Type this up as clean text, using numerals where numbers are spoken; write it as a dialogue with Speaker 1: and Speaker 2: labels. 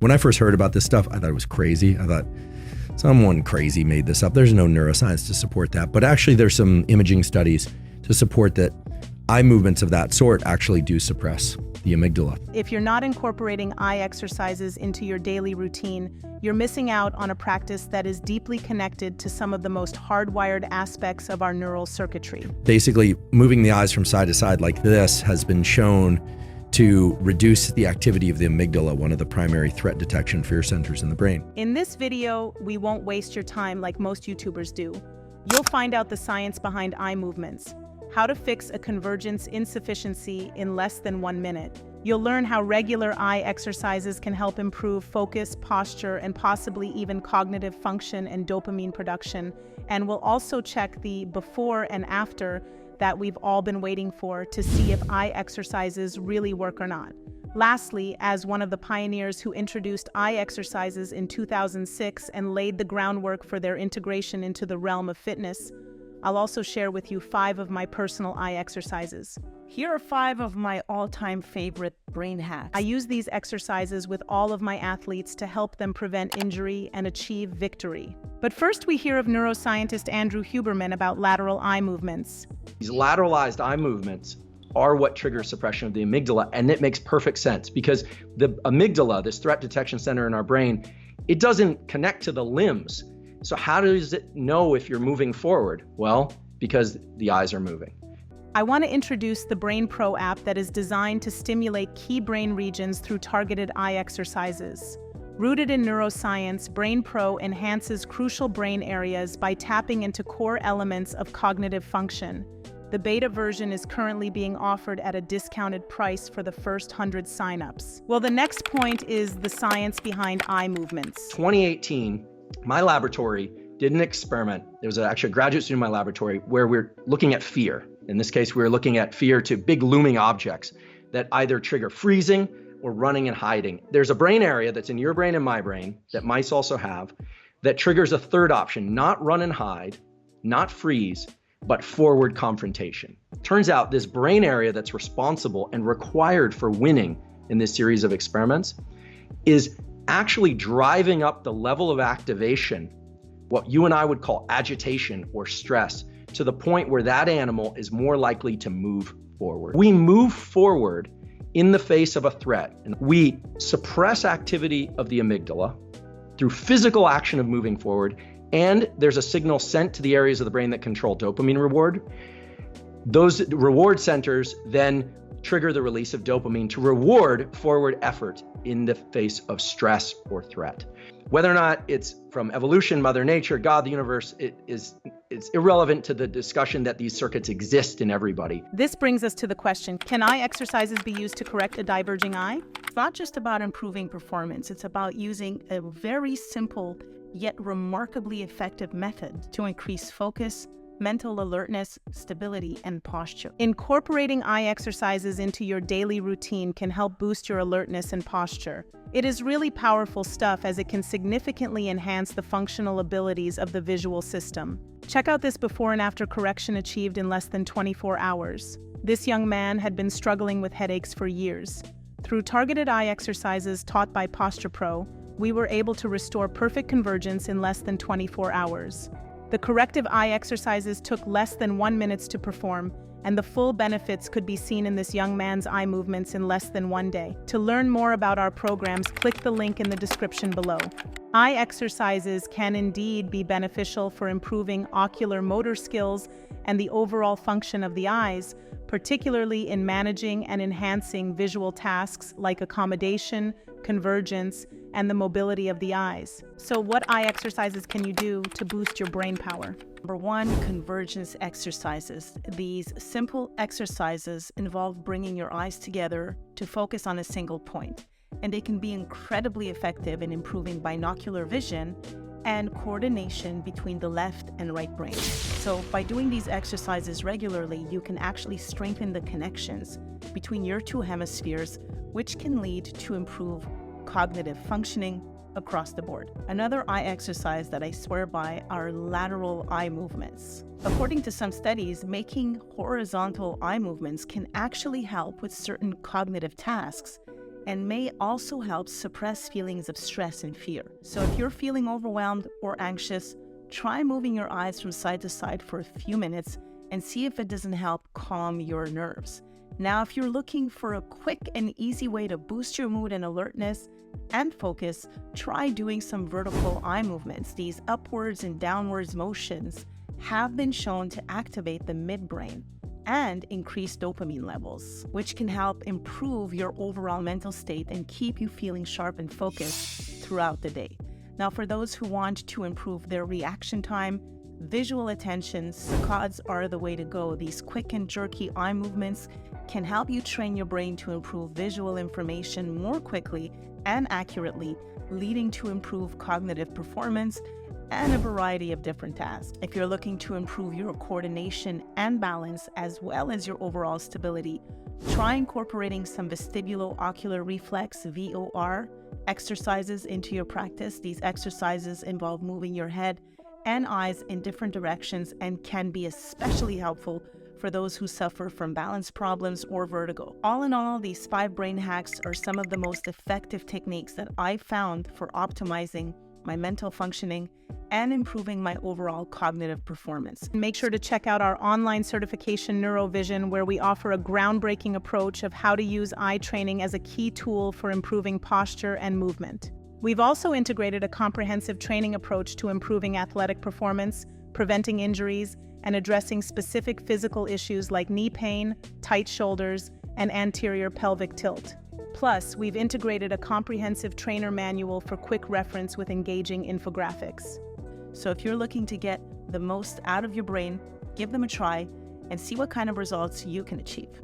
Speaker 1: When I first heard about this stuff, I thought it was crazy. I thought someone crazy made this up. There's no neuroscience to support that. But actually, there's some imaging studies to support that eye movements of that sort actually do suppress the amygdala.
Speaker 2: If you're not incorporating eye exercises into your daily routine, you're missing out on a practice that is deeply connected to some of the most hardwired aspects of our neural circuitry.
Speaker 1: Basically, moving the eyes from side to side like this has been shown to reduce the activity of the amygdala, one of the primary threat detection fear centers in the brain.
Speaker 2: In this video, we won't waste your time like most YouTubers do. You'll find out the science behind eye movements, how to fix a convergence insufficiency in less than 1 minute. You'll learn how regular eye exercises can help improve focus, posture, and possibly even cognitive function and dopamine production. And we'll also check the before and after that we've all been waiting for to see if eye exercises really work or not. Lastly, as one of the pioneers who introduced eye exercises in 2006 and laid the groundwork for their integration into the realm of fitness, I'll also share with you 5 of my personal eye exercises.
Speaker 3: Here are 5 of my all-time favorite brain hacks.
Speaker 2: I use these exercises with all of my athletes to help them prevent injury and achieve victory. But first, we hear of neuroscientist Andrew Huberman about lateral eye movements.
Speaker 4: These lateralized eye movements are what trigger suppression of the amygdala, and it makes perfect sense because the amygdala, this threat detection center in our brain, it doesn't connect to the limbs. So how does it know if you're moving forward? Well, because the eyes are moving.
Speaker 2: I want to introduce the BrainPro app that is designed to stimulate key brain regions through targeted eye exercises. Rooted in neuroscience, BrainPro enhances crucial brain areas by tapping into core elements of cognitive function. The beta version is currently being offered at a discounted price for the first 100 signups. Well, the next point is the science behind eye movements.
Speaker 4: 2018, my laboratory did an experiment. There was actually a graduate student in my laboratory where we're looking at fear. In this case, we were looking at fear to big looming objects that either trigger freezing or running and hiding. There's a brain area that's in your brain and my brain that mice also have that triggers a third option, not run and hide, not freeze, but forward confrontation. Turns out this brain area that's responsible and required for winning in this series of experiments is actually driving up the level of activation, what you and I would call agitation or stress, to the point where that animal is more likely to move forward. We move forward in the face of a threat, and we suppress activity of the amygdala through physical action of moving forward, and there's a signal sent to the areas of the brain that control dopamine reward. Those reward centers then trigger the release of dopamine to reward forward effort in the face of stress or threat. Whether or not it's from evolution, Mother Nature, God, the universe, it's irrelevant to the discussion that these circuits exist in everybody.
Speaker 2: This brings us to the question, can eye exercises be used to correct a diverging eye?
Speaker 3: It's not just about improving performance, it's about using a very simple yet remarkably effective method to increase focus, mental alertness, stability, and posture.
Speaker 2: Incorporating eye exercises into your daily routine can help boost your alertness and posture. It is really powerful stuff as it can significantly enhance the functional abilities of the visual system. Check out this before and after correction achieved in less than 24 hours. This young man had been struggling with headaches for years. Through targeted eye exercises taught by Posturepro, we were able to restore perfect convergence in less than 24 hours. The corrective eye exercises took less than 1 minute to perform, and the full benefits could be seen in this young man's eye movements in less than 1 day. To learn more about our programs, click the link in the description below. Eye exercises can indeed be beneficial for improving ocular motor skills and the overall function of the eyes, particularly in managing and enhancing visual tasks like accommodation, convergence, and the mobility of the eyes. So what eye exercises can you do to boost your brain power?
Speaker 3: Number 1, convergence exercises. These simple exercises involve bringing your eyes together to focus on a single point, and they can be incredibly effective in improving binocular vision and coordination between the left and right brain. So by doing these exercises regularly, you can actually strengthen the connections between your 2 hemispheres, which can lead to improved cognitive functioning across the board. Another eye exercise that I swear by are lateral eye movements. According to some studies, making horizontal eye movements can actually help with certain cognitive tasks, and may also help suppress feelings of stress and fear. So if you're feeling overwhelmed or anxious, try moving your eyes from side to side for a few minutes and see if it doesn't help calm your nerves. Now, if you're looking for a quick and easy way to boost your mood and alertness and focus, try doing some vertical eye movements. These upwards and downwards motions have been shown to activate the midbrain and increase dopamine levels, which can help improve your overall mental state and keep you feeling sharp and focused throughout the day. Now, for those who want to improve their reaction time, visual attention, saccades are the way to go. These quick and jerky eye movements can help you train your brain to improve visual information more quickly and accurately, leading to improved cognitive performance and a variety of different tasks. If you're looking to improve your coordination and balance, as well as your overall stability, try incorporating some vestibulo-ocular reflex, VOR, exercises into your practice. These exercises involve moving your head and eyes in different directions and can be especially helpful for those who suffer from balance problems or vertigo. All in all, these 5 brain hacks are some of the most effective techniques that I found for optimizing my mental functioning and improving my overall cognitive performance.
Speaker 2: Make sure to check out our online certification, Neurovision, where we offer a groundbreaking approach of how to use eye training as a key tool for improving posture and movement. We've also integrated a comprehensive training approach to improving athletic performance, preventing injuries, and addressing specific physical issues like knee pain, tight shoulders, and anterior pelvic tilt. Plus, we've integrated a comprehensive trainer manual for quick reference with engaging infographics.
Speaker 3: So if you're looking to get the most out of your brain, give them a try and see what kind of results you can achieve.